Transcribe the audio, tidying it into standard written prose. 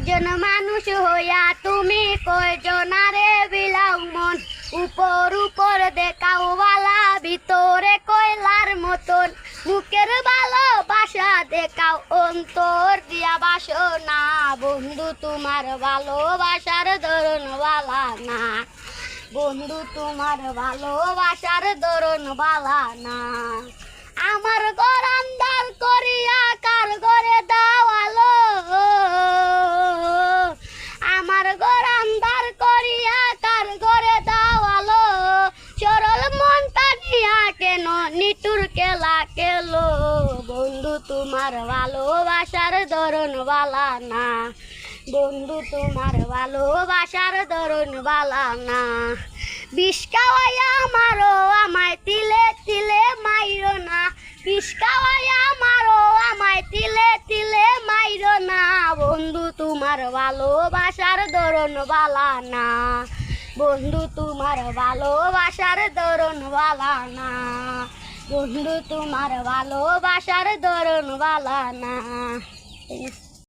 একজন মানুষ হইয়া তুমি কয়জনারে বিলাও মন, উপর উপর দেখাও বালা ভিতরে কয়লার মতন, মুখের ভালোবাসা দেখাও অন্তর দিয়া বাসো না, বন্ধু তোমার ভালোবাসার ধরন বালা না, বন্ধু তোমার ভালোবাসার ধরন বালা না। আমার ঘর আন্দার করিয়া কার ঘরে দাওয়ালো, আমার ঘর আন্দার করিয়া কার ঘরে দাওয়ালো, সরল মনটা নিয়া কেন নিটুর খেলা খেলো, বন্ধু তোমার ভালোবাসার ধরন বালা না, বন্ধু তোমার ভালোবাসার ধরন বালা না। বিষ খাওয়াইয়া মারো আমায় তিলে তিলে মাইরো না, বিষ খাওয়াইয়া মারো আমায় তিলে তিলে মাইরো না, বন্ধু তোমার ভালোবাসার ধরন বালা না, বন্ধু তোমার ভালোবাসার ধরন বালা না, বন্ধু তোমার ভালোবাসার ধরন বালা না।